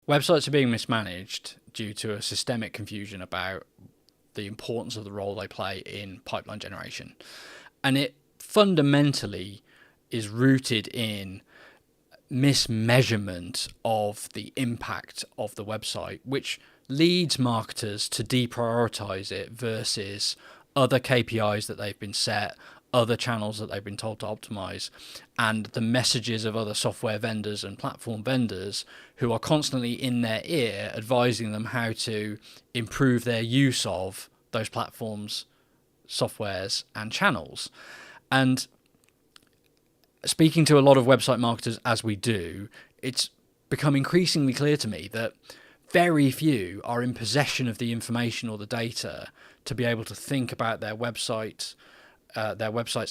Websites are being mismanaged due to a systemic confusion about the importance of the role they play in pipeline generation. And it fundamentally is rooted in mismeasurement of the impact of the website, which leads marketers to deprioritize it versus other KPIs that they've been set, other channels that they've been told to optimize, and the messages of other software vendors and platform vendors who are constantly in their ear advising them how to improve their use of those platforms, softwares, and channels. And speaking to a lot of website marketers as we do, it's become increasingly clear to me that very few are in possession of the information or the data to be able to think about their website's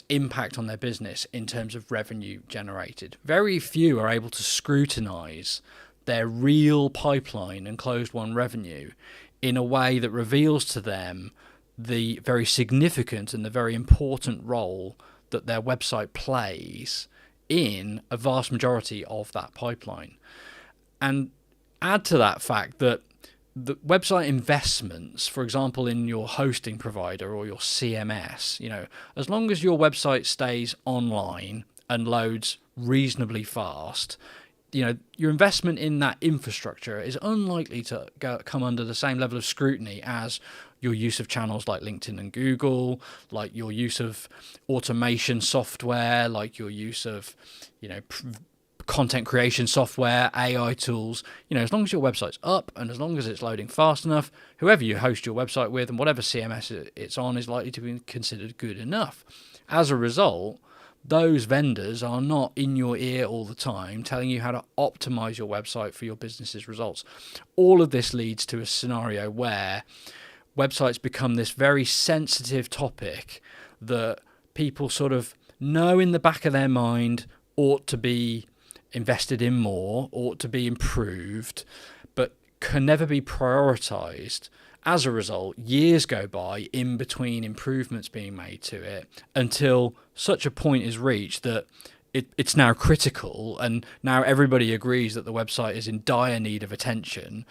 impact on their business in terms of revenue generated. Very few are able to scrutinize their real pipeline and closed won revenue in a way that reveals to them the very significant and the very important role that their website plays in a vast majority of that pipeline. And add to that fact that the website investments, for example, in your hosting provider or your CMS, as long as your website stays online and loads reasonably fast, your investment in that infrastructure is unlikely to come under the same level of scrutiny as your use of channels like LinkedIn and Google, like your use of automation software, like your use of, content creation software, AI tools. As long as your website's up and as long as it's loading fast enough, whoever you host your website with and whatever CMS it's on is likely to be considered good enough. As a result, those vendors are not in your ear all the time telling you how to optimize your website for your business's results. All of this leads to a scenario where websites become this very sensitive topic that people sort of know in the back of their mind ought to be invested in more, ought to be improved, but can never be prioritized. As a result, years go by in between improvements being made to it until such a point is reached that it's now critical and now everybody agrees that the website is in dire need of attention.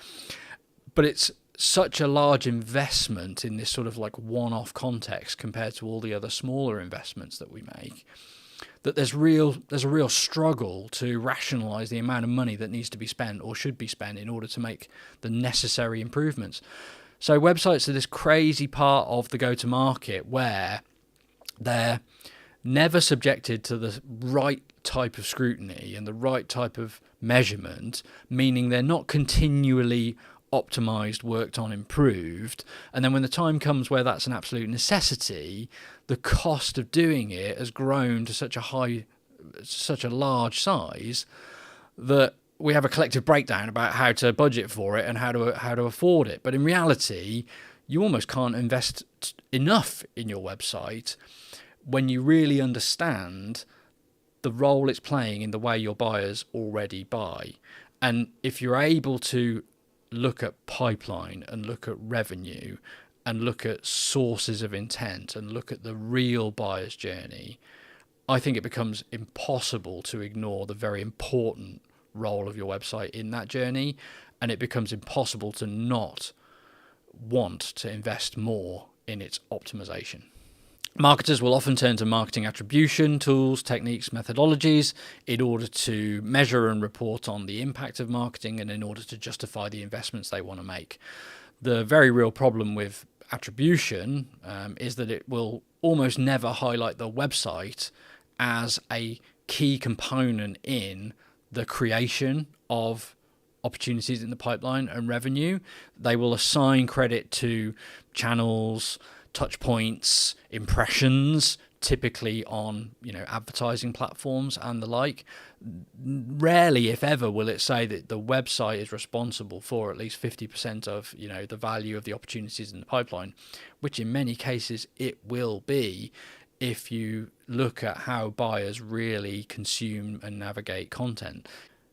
But it's such a large investment in this sort of like one-off context compared to all the other smaller investments that we make, that there's a real struggle to rationalize the amount of money that needs to be spent or should be spent in order to make the necessary improvements. So websites are this crazy part of the go-to-market where they're never subjected to the right type of scrutiny and the right type of measurement, meaning they're not continually optimized, worked on, improved. And then when the time comes where that's an absolute necessity, the cost of doing it has grown to such a large size that we have a collective breakdown about how to budget for it and how to afford it. But in reality, you almost can't invest enough in your website when you really understand the role it's playing in the way your buyers already buy. And if you're able to look at pipeline and look at revenue and look at sources of intent and look at the real buyer's journey, I think it becomes impossible to ignore the very important role of your website in that journey, and it becomes impossible to not want to invest more in its optimization. Marketers will often turn to marketing attribution tools, techniques, methodologies in order to measure and report on the impact of marketing and in order to justify the investments they want to make. The very real problem with attribution is that it will almost never highlight the website as a key component in the creation of opportunities in the pipeline and revenue. They will assign credit to channels, touch points, impressions, typically on advertising platforms and the like. Rarely, if ever, will it say that the website is responsible for at least 50% of the value of the opportunities in the pipeline, which in many cases it will be if you look at how buyers really consume and navigate content.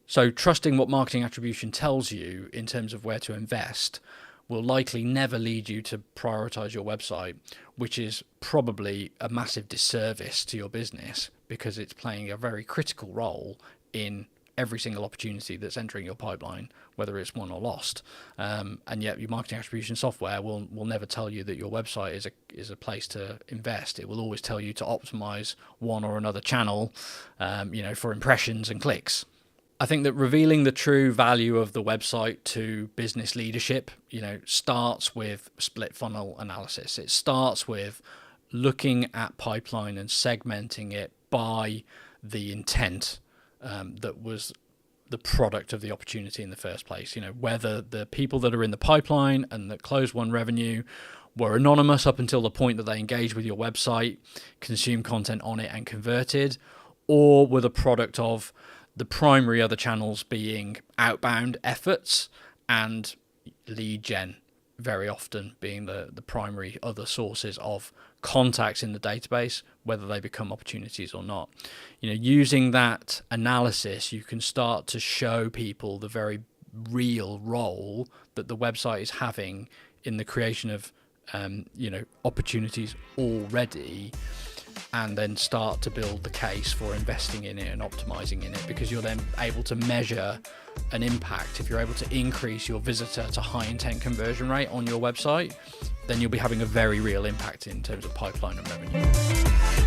So trusting what marketing attribution tells you in terms of where to invest will likely never lead you to prioritize your website, which is probably a massive disservice to your business because it's playing a very critical role in every single opportunity that's entering your pipeline, whether it's won or lost. And yet your marketing attribution software will never tell you that your website is a place to invest. It will always tell you to optimize one or another channel, for impressions and clicks. I think that revealing the true value of the website to business leadership, starts with split funnel analysis. It starts with looking at pipeline and segmenting it by the intent that was the product of the opportunity in the first place. Whether the people that are in the pipeline and that close won revenue were anonymous up until the point that they engaged with your website, consumed content on it and converted, or were the product of the primary other channels being outbound efforts and lead gen, very often being the primary other sources of contacts in the database, whether they become opportunities or not. Using that analysis, you can start to show people the very real role that the website is having in the creation of opportunities already, and then start to build the case for investing in it and optimizing in it, because you're then able to measure an impact. If you're able to increase your visitor to high intent conversion rate on your website, then you'll be having a very real impact in terms of pipeline and revenue.